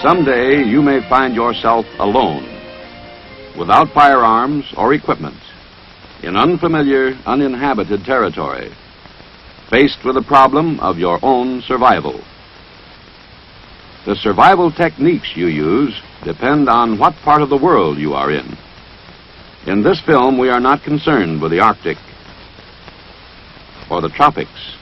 Someday you may find yourself alone, without firearms or equipment, in unfamiliar, uninhabited territory, faced with the problem of your own survival. The survival techniques you use depend on what part of the world you are in. In this film, we are not concerned with the Arctic or the tropics,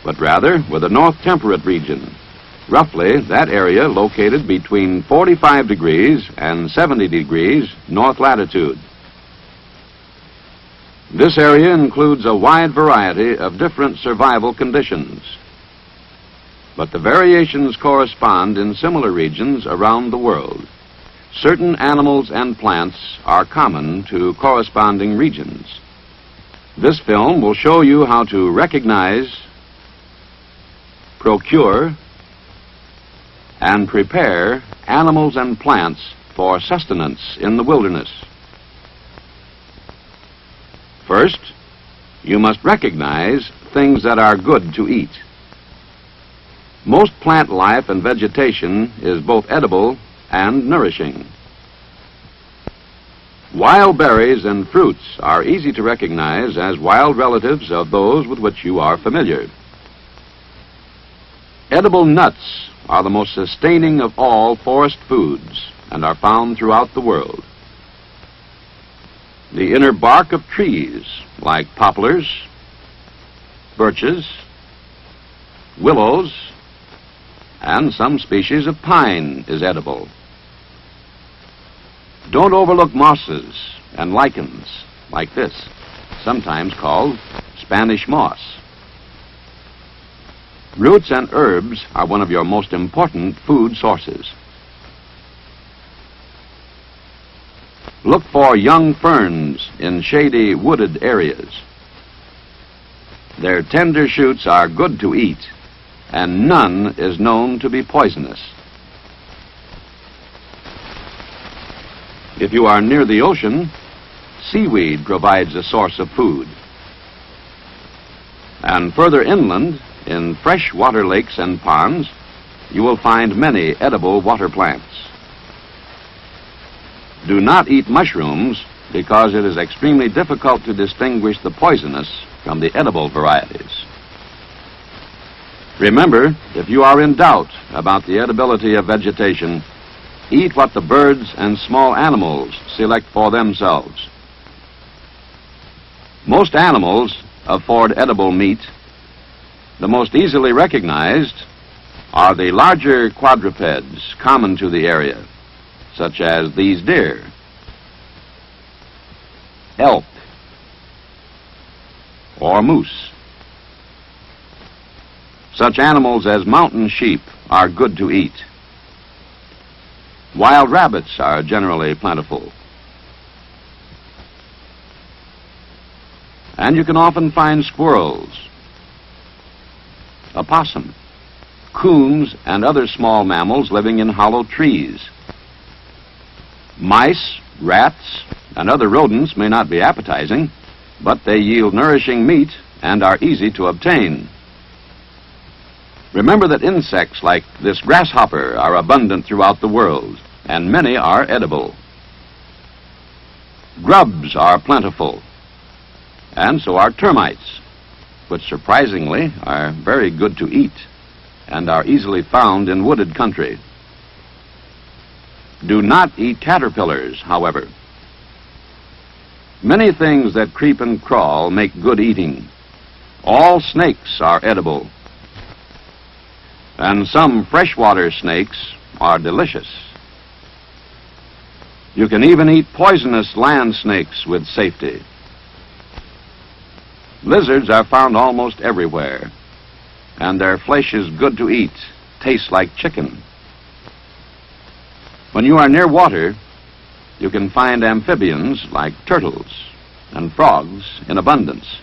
but rather with the North Temperate region, roughly that area located between 45 degrees and 70 degrees north latitude. This area includes a wide variety of different survival conditions, but the variations correspond in similar regions around the world. Certain animals and plants are common to corresponding regions. This film will show you how to recognize, procure, and prepare animals and plants for sustenance in the wilderness. First, you must recognize things that are good to eat. Most plant life and vegetation is both edible and nourishing. Wild berries and fruits are easy to recognize as wild relatives of those with which you are familiar. Edible nuts are the most sustaining of all forest foods and are found throughout the world. The inner bark of trees, like poplars, birches, willows, and some species of pine, is edible. Don't overlook mosses and lichens like this, sometimes called Spanish moss. Roots and herbs are one of your most important food sources. Look for young ferns in shady, wooded areas. Their tender shoots are good to eat, and none is known to be poisonous. If you are near the ocean, seaweed provides a source of food. And further inland, in freshwater lakes and ponds, you will find many edible water plants. Do not eat mushrooms because it is extremely difficult to distinguish the poisonous from the edible varieties. Remember, if you are in doubt about the edibility of vegetation, eat what the birds and small animals select for themselves. Most animals afford edible meat. The most easily recognized are the larger quadrupeds common to the area, such as these deer, elk, or moose. Such animals as mountain sheep are good to eat. Wild rabbits are generally plentiful. And you can often find squirrels, opossum, coons, and other small mammals living in hollow trees. Mice, rats, and other rodents may not be appetizing, but they yield nourishing meat and are easy to obtain. Remember that insects like this grasshopper are abundant throughout the world, and many are edible. Grubs are plentiful, and so are termites, which surprisingly are very good to eat and are easily found in wooded country. Do not eat caterpillars, however. Many things that creep and crawl make good eating. All snakes are edible, and some freshwater snakes are delicious. You can even eat poisonous land snakes with safety. Lizards are found almost everywhere, and their flesh is good to eat, tastes like chicken. When you are near water, you can find amphibians like turtles and frogs in abundance.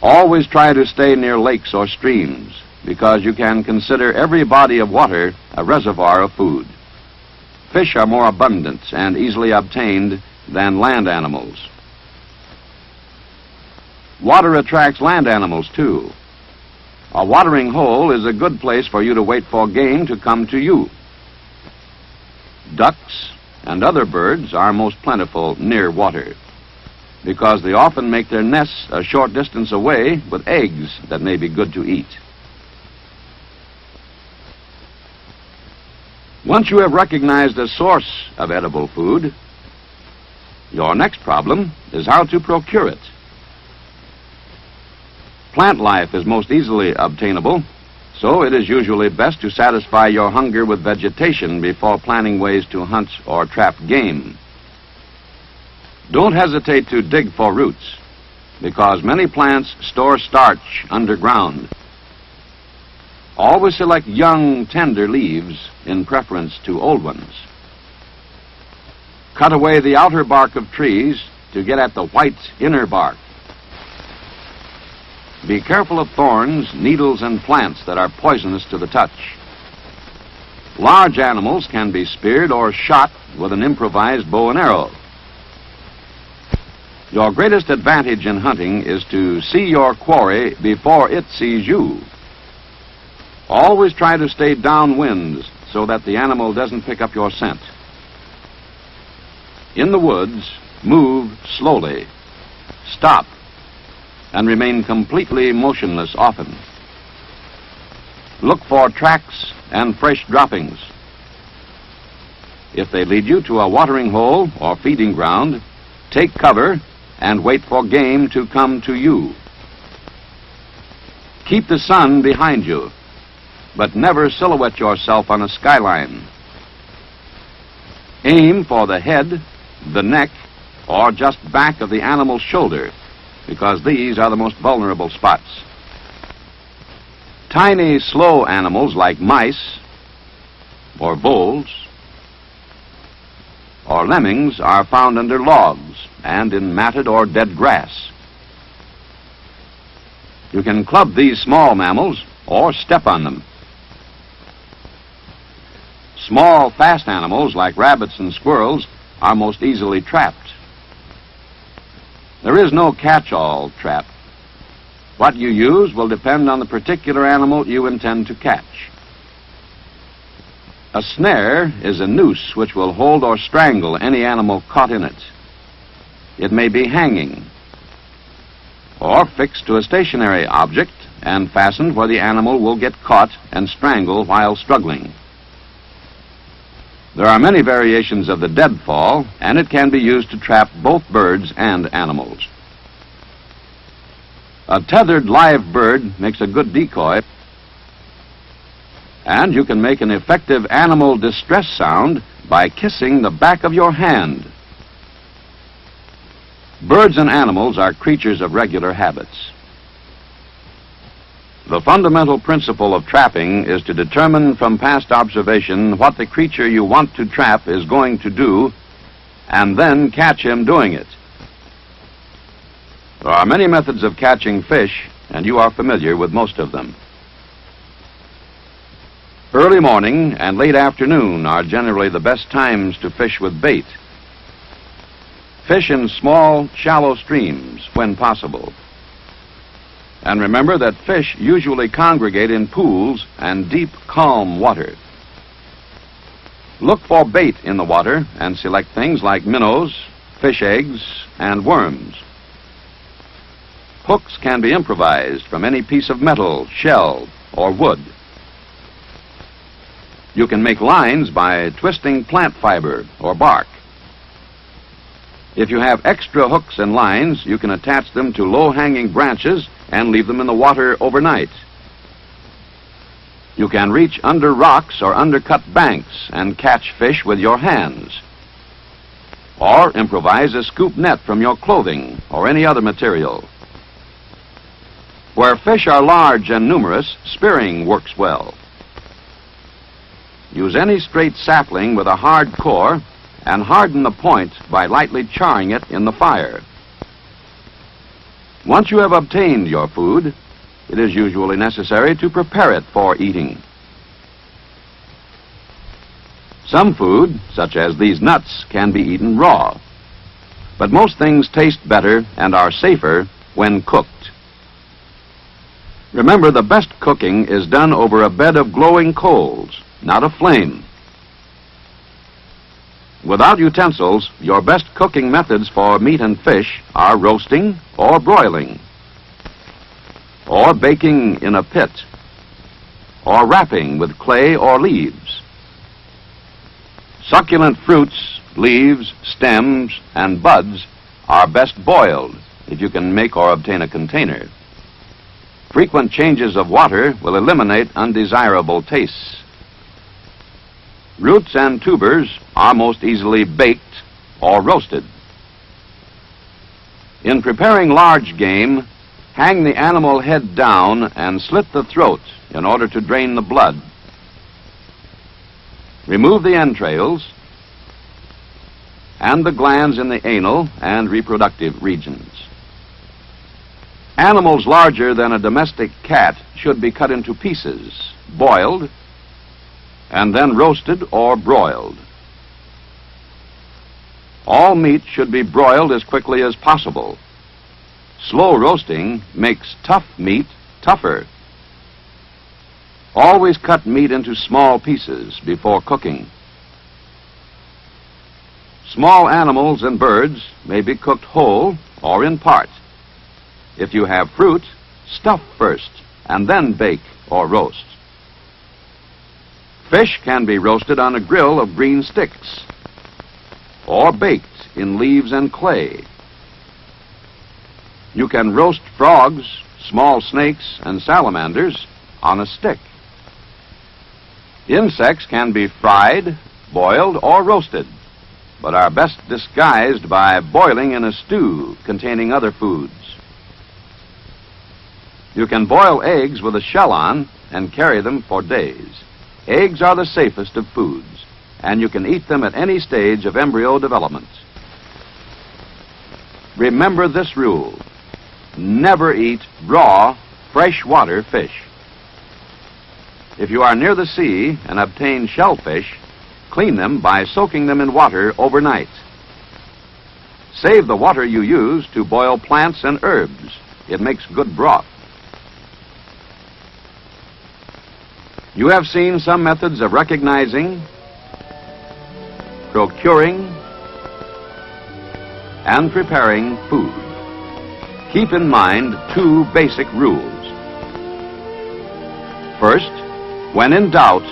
Always try to stay near lakes or streams, because you can consider every body of water a reservoir of food. Fish are more abundant and easily obtained than land animals. Water attracts land animals too. A watering hole is a good place for you to wait for game to come to you. Ducks and other birds are most plentiful near water because they often make their nests a short distance away with eggs that may be good to eat. Once you have recognized a source of edible food, your next problem is how to procure it. Plant life is most easily obtainable, so it is usually best to satisfy your hunger with vegetation before planning ways to hunt or trap game. Don't hesitate to dig for roots, because many plants store starch underground. Always select young, tender leaves in preference to old ones. Cut away the outer bark of trees to get at the white inner bark. Be careful of thorns, needles, and plants that are poisonous to the touch. Large animals can be speared or shot with an improvised bow and arrow. Your greatest advantage in hunting is to see your quarry before it sees you. Always try to stay downwind so that the animal doesn't pick up your scent. In the woods, move slowly. Stop and remain completely motionless often. Look for tracks and fresh droppings. If they lead you to a watering hole or feeding ground, take cover and wait for game to come to you. Keep the sun behind you, but never silhouette yourself on a skyline. Aim for the head, the neck, or just back of the animal's shoulder, because these are the most vulnerable spots. Tiny, slow animals like mice, or voles, or lemmings are found under logs and in matted or dead grass. You can club these small mammals or step on them. Small, fast animals like rabbits and squirrels are most easily trapped. There is no catch-all trap. What you use will depend on the particular animal you intend to catch. A snare is a noose which will hold or strangle any animal caught in it. It may be hanging or fixed to a stationary object and fastened where the animal will get caught and strangled while struggling. There are many variations of the deadfall, and it can be used to trap both birds and animals. A tethered live bird makes a good decoy, and you can make an effective animal distress sound by kissing the back of your hand. Birds and animals are creatures of regular habits. The fundamental principle of trapping is to determine from past observation what the creature you want to trap is going to do, and then catch him doing it. There are many methods of catching fish, and you are familiar with most of them. Early morning and late afternoon are generally the best times to fish with bait. Fish in small, shallow streams when possible. And remember that fish usually congregate in pools and deep, calm water. Look for bait in the water and select things like minnows, fish eggs, and worms. Hooks can be improvised from any piece of metal, shell, or wood. You can make lines by twisting plant fiber or bark. If you have extra hooks and lines, you can attach them to low-hanging branches and leave them in the water overnight. You can reach under rocks or undercut banks and catch fish with your hands. Or improvise a scoop net from your clothing or any other material. Where fish are large and numerous, spearing works well. Use any straight sapling with a hard core and harden the point by lightly charring it in the fire. Once you have obtained your food, it is usually necessary to prepare it for eating. Some food, such as these nuts, can be eaten raw, but most things taste better and are safer when cooked. Remember, the best cooking is done over a bed of glowing coals, not a flame. Without utensils, your best cooking methods for meat and fish are roasting or broiling, or baking in a pit, or wrapping with clay or leaves. Succulent fruits, leaves, stems, and buds are best boiled if you can make or obtain a container. Frequent changes of water will eliminate undesirable tastes. Roots and tubers are most easily baked or roasted. In preparing large game, hang the animal head down and slit the throat in order to drain the blood. Remove the entrails and the glands in the anal and reproductive regions. Animals larger than a domestic cat should be cut into pieces, boiled, and then roasted or broiled. All meat should be broiled as quickly as possible. Slow roasting makes tough meat tougher. Always cut meat into small pieces before cooking. Small animals and birds may be cooked whole or in part. If you have fruit, stuff first and then bake or roast. Fish can be roasted on a grill of green sticks or baked in leaves and clay. You can roast frogs, small snakes, and salamanders on a stick. Insects can be fried, boiled, or roasted, but are best disguised by boiling in a stew containing other foods. You can boil eggs with a shell on and carry them for days. Eggs are the safest of foods, and you can eat them at any stage of embryo development. Remember this rule: never eat raw, freshwater fish. If you are near the sea and obtain shellfish, clean them by soaking them in water overnight. Save the water you use to boil plants and herbs. It makes good broth. You have seen some methods of recognizing, procuring, and preparing food. Keep in mind two basic rules. First, when in doubt,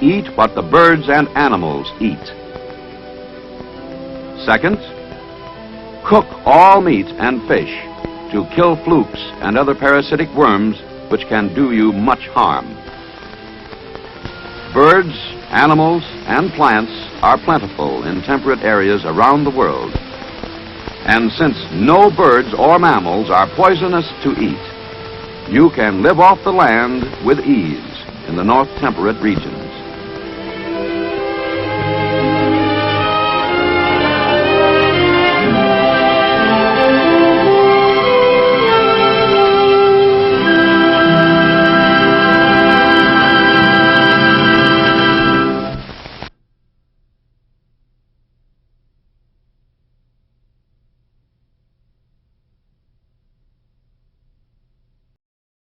eat what the birds and animals eat. Second, cook all meat and fish to kill flukes and other parasitic worms which can do you much harm. Birds, animals, and plants are plentiful in temperate areas around the world. And since no birds or mammals are poisonous to eat, you can live off the land with ease in the North Temperate region.